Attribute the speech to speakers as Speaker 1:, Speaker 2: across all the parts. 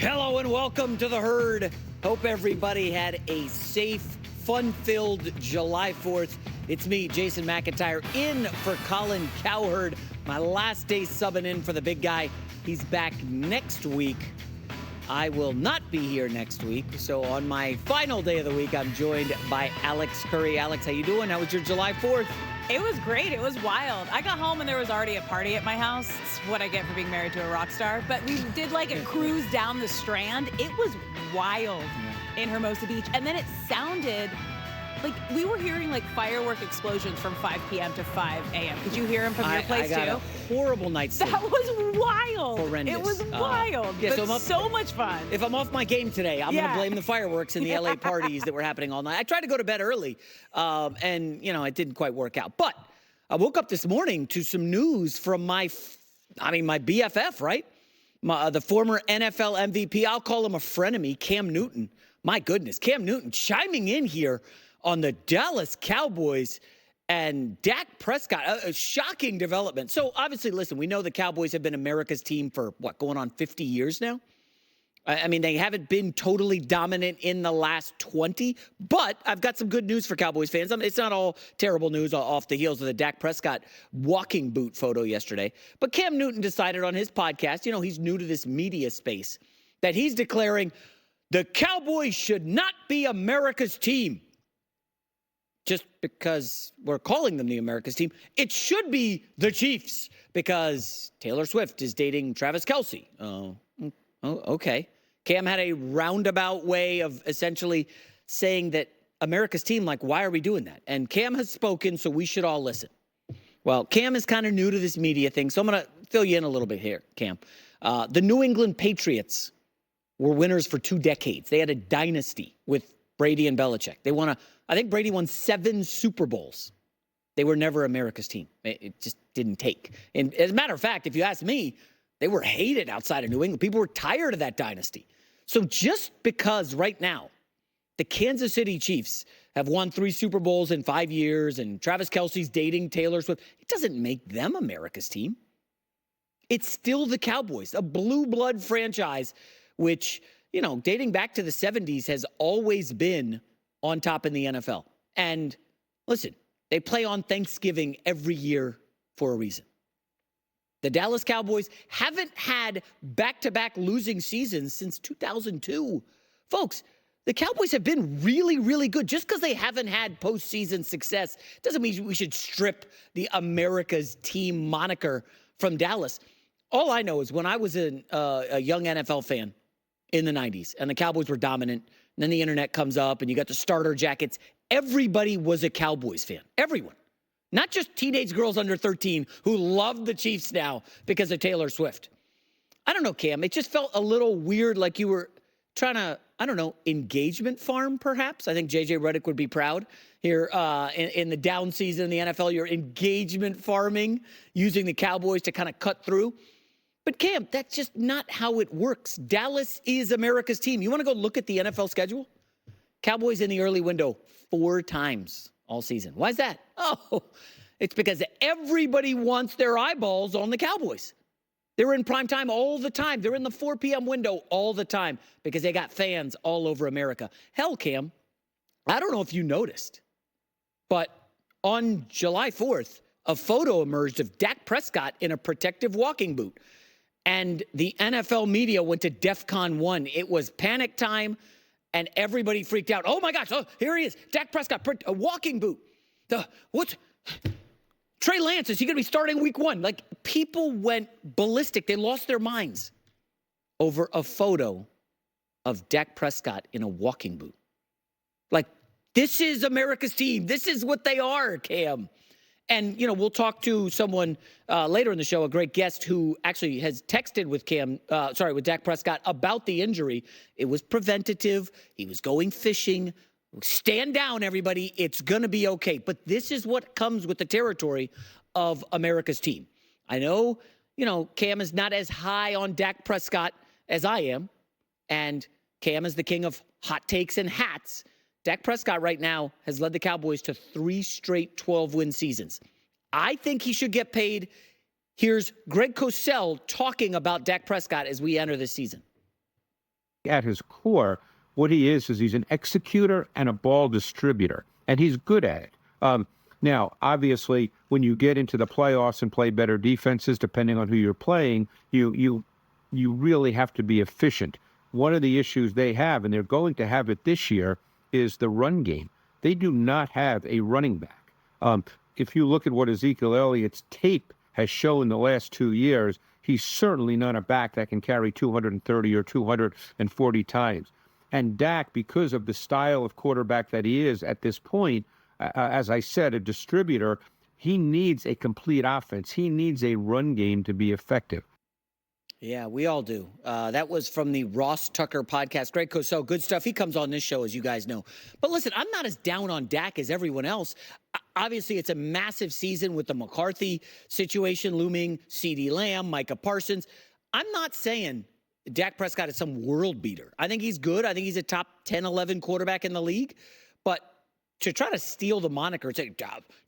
Speaker 1: Hello and welcome to the Herd. Hope everybody had a safe, fun-filled July 4th. It's me, Jason McIntyre, in for Colin Cowherd. My last day subbing in for the big guy. He's back next week. I will not be here next week. So on my final day of the week, I'm joined by Alex Curry. Alex, how you doing? How was your July 4th?
Speaker 2: It was great. It was wild. I got home and there was already a party at my house. It's what I get for being married to a rock star. But we did like a cruise down the Strand. It was wild in Hermosa Beach. And then it sounded like we were hearing like firework explosions from 5 p.m. to 5 a.m. Could you hear them from your place
Speaker 1: I got
Speaker 2: too?
Speaker 1: A horrible night's sleep.
Speaker 2: That was wild.
Speaker 1: Horrendous.
Speaker 2: It was wild.
Speaker 1: Yeah,
Speaker 2: but so much fun.
Speaker 1: If I'm off my game today, I'm going to blame the fireworks and the LA parties that were happening all night. I tried to go to bed early, and, it didn't quite work out. But I woke up this morning to some news from my BFF, right? The former NFL MVP. I'll call him a frenemy, Cam Newton. My goodness, Cam Newton chiming in here on the Dallas Cowboys and Dak Prescott. A shocking development. So obviously, listen, we know the Cowboys have been America's team for, going on 50 years now? I mean, they haven't been totally dominant in the last 20, but I've got some good news for Cowboys fans. It's not all terrible news off the heels of the Dak Prescott walking boot photo yesterday. But Cam Newton decided on his podcast, he's new to this media space, that he's declaring the Cowboys should not be America's team. Just because we're calling them the America's team, it should be the Chiefs because Taylor Swift is dating Travis Kelce. Oh, okay. Cam had a roundabout way of essentially saying that America's team, why are we doing that? And Cam has spoken, so we should all listen. Well, Cam is kind of new to this media thing, so I'm going to fill you in a little bit here, Cam. The New England Patriots were winners for 2 decades. They had a dynasty with Brady and Belichick. I think Brady won 7 Super Bowls. They were never America's team. It just didn't take. And as a matter of fact, if you ask me, they were hated outside of New England. People were tired of that dynasty. So just because right now the Kansas City Chiefs have won 3 Super Bowls in 5 years and Travis Kelce's dating Taylor Swift, it doesn't make them America's team. It's still the Cowboys, a blue blood franchise, which, dating back to the 70s has always been on top in the NFL. And listen, they play on Thanksgiving every year for a reason. The Dallas Cowboys haven't had back-to-back losing seasons since 2002. Folks, the Cowboys have been really, really good. Just because they haven't had postseason success doesn't mean we should strip the America's team moniker from Dallas. All I know is when I was a young NFL fan in the 90s and the Cowboys were dominant, and then the internet comes up and you got the starter jackets, everybody was a Cowboys fan. Everyone. Not just teenage girls under 13 who love the Chiefs now because of Taylor Swift. I don't know, Cam. It just felt a little weird, like you were trying to, engagement farm, perhaps. I think J.J. Redick would be proud here in the down season in the NFL. You're engagement farming, using the Cowboys to kind of cut through. But, Cam, that's just not how it works. Dallas is America's team. You want to go look at the NFL schedule? Cowboys in the early window 4 times all season. Why is that? Oh, it's because everybody wants their eyeballs on the Cowboys. They're in prime time all the time. They're in the 4 p.m. window all the time because they got fans all over America. Hell, Cam, I don't know if you noticed, but on July 4th, a photo emerged of Dak Prescott in a protective walking boot. And the NFL media went to DEFCON 1. It was panic time. And everybody freaked out. Oh, my gosh. Oh, here he is. Dak Prescott, a walking boot. Trey Lance, is he going to be starting week 1? People went ballistic. They lost their minds over a photo of Dak Prescott in a walking boot. This is America's team. This is what they are, Cam. And, we'll talk to someone later in the show, a great guest who actually has texted with with Dak Prescott about the injury. It was preventative. He was going fishing. Stand down, everybody. It's going to be okay. But this is what comes with the territory of America's team. I know, Cam is not as high on Dak Prescott as I am. And Cam is the king of hot takes and hats. Dak Prescott right now has led the Cowboys to 3 straight 12-win seasons. I think he should get paid. Here's Greg Cosell talking about Dak Prescott as we enter this season.
Speaker 3: at his core, what he is he's an executor and a ball distributor, and he's good at it. Now, obviously, when you get into the playoffs and play better defenses, depending on who you're playing, you really have to be efficient. One of the issues they have, and they're going to have it this year, is the run game. They do not have a running back. If you look at what Ezekiel Elliott's tape has shown the last 2 years, he's certainly not a back that can carry 230 or 240 times. And Dak, because of the style of quarterback that he is at this point, as I said, a distributor, he needs a complete offense. He needs a run game to be effective.
Speaker 1: Yeah, we all do. That was from the Ross Tucker podcast. Greg Cosell, good stuff. He comes on this show, as you guys know. But listen, I'm not as down on Dak as everyone else. Obviously, it's a massive season with the McCarthy situation looming, CeeDee Lamb, Micah Parsons. I'm not saying Dak Prescott is some world beater. I think he's good. I think he's a top 10, 11 quarterback in the league. But to try to steal the moniker and say,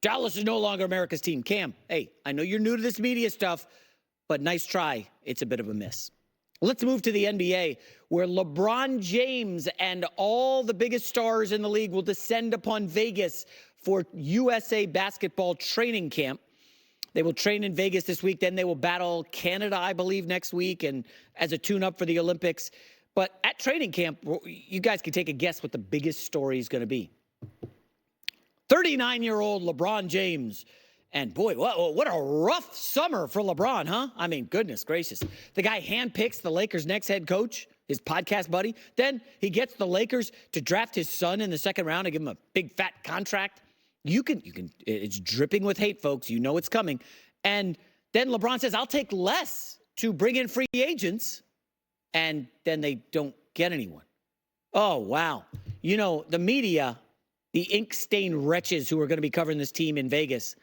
Speaker 1: Dallas is no longer America's team. Cam, hey, I know you're new to this media stuff, but nice try. It's a bit of a miss. Let's move to the NBA, where LeBron James and all the biggest stars in the league will descend upon Vegas for USA basketball training camp. They will train in Vegas this week. Then they will battle Canada, I believe, next week, and as a tune-up for the Olympics. But at training camp, you guys can take a guess what the biggest story is going to be. 39-year-old LeBron James. And boy, what a rough summer for LeBron, huh? I mean, goodness gracious. The guy handpicks the Lakers' next head coach, his podcast buddy. Then he gets the Lakers to draft his son in the second round and give him a big fat contract. It's dripping with hate, folks. You know it's coming. And then LeBron says, I'll take less to bring in free agents. And then they don't get anyone. Oh, wow. You know, the media, the ink-stained wretches who are going to be covering this team in Vegas,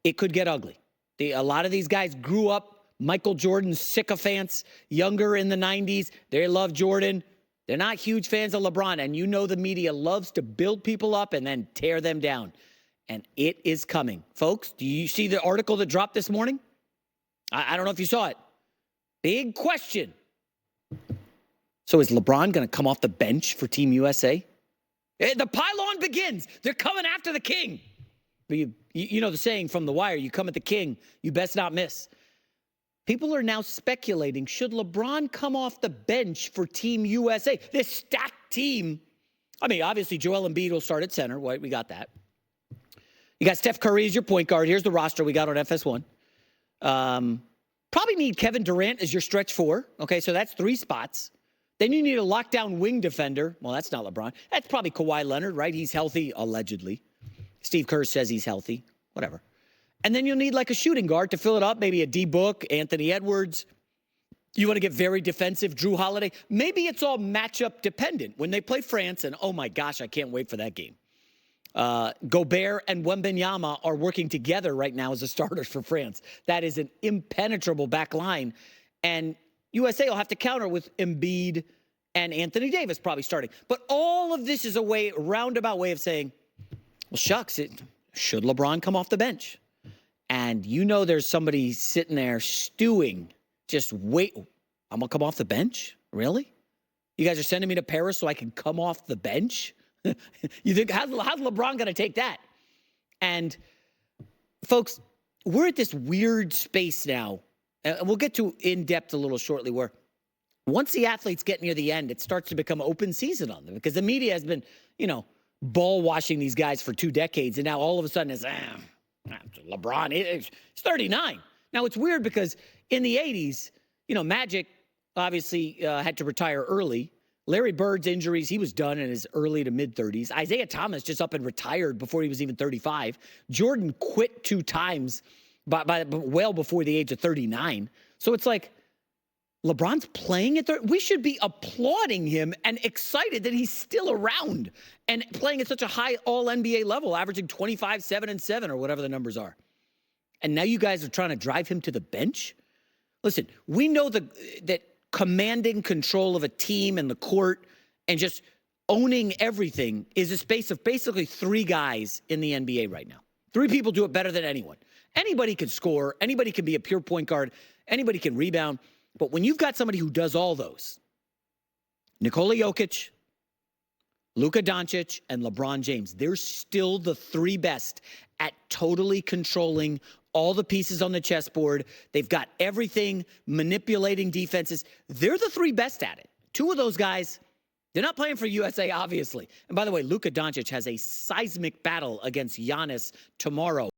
Speaker 1: it could get ugly. A lot of these guys grew up Michael Jordan sycophants, younger in the 90s. They love Jordan. They're not huge fans of LeBron. And you know the media loves to build people up and then tear them down. And it is coming. Folks, do you see the article that dropped this morning? I don't know if you saw it. Big question. So is LeBron going to come off the bench for Team USA? The pylon begins. They're coming after the king. But you know the saying from The Wire, you come at the king, you best not miss. People are now speculating, should LeBron come off the bench for Team USA? This stacked team. I mean, obviously, Joel Embiid will start at center. Right, we got that. You got Steph Curry as your point guard. Here's the roster we got on FS1. Probably need Kevin Durant as your stretch four. Okay, so that's 3 spots. Then you need a lockdown wing defender. Well, that's not LeBron. That's probably Kawhi Leonard, right? He's healthy, allegedly. Steve Kerr says he's healthy, whatever. And then you'll need like a shooting guard to fill it up, maybe a D-Book, Anthony Edwards. You want to get very defensive, Drew Holiday. Maybe it's all matchup dependent. When they play France, and oh my gosh, I can't wait for that game. Gobert and Wembanyama are working together right now as the starters for France. That is an impenetrable back line. And USA will have to counter with Embiid and Anthony Davis probably starting. But all of this is a roundabout way of saying, well, shucks, should LeBron come off the bench? And you know there's somebody sitting there stewing. Just wait. I'm going to come off the bench? Really? You guys are sending me to Paris so I can come off the bench? You think, how's LeBron going to take that? And, folks, we're at this weird space now. And we'll get to in-depth a little shortly where once the athletes get near the end, it starts to become open season on them because the media has been, ball washing these guys for 2 decades, and now all of a sudden it's LeBron. He's 39. Now it's weird because in the 80s, Magic obviously had to retire early. Larry Bird's injuries, he was done in his early to mid 30s. Isaiah Thomas just up and retired before he was even 35. Jordan quit 2 times, well before the age of 39. So it's like, LeBron's playing at we should be applauding him and excited that he's still around and playing at such a high all-NBA level, averaging 25, 7, and 7, or whatever the numbers are. And now you guys are trying to drive him to the bench? Listen, we know that commanding control of a team and the court and just owning everything is a space of basically 3 guys in the NBA right now. 3 people do it better than anyone. Anybody can score. Anybody can be a pure point guard. Anybody can rebound. But when you've got somebody who does all those, Nikola Jokic, Luka Doncic, and LeBron James. They're still the three best at totally controlling all the pieces on the chessboard. They've got everything, manipulating defenses. They're the three best at it. Two of those guys, they're not playing for USA, obviously. And by the way, Luka Doncic has a seismic battle against Giannis tomorrow.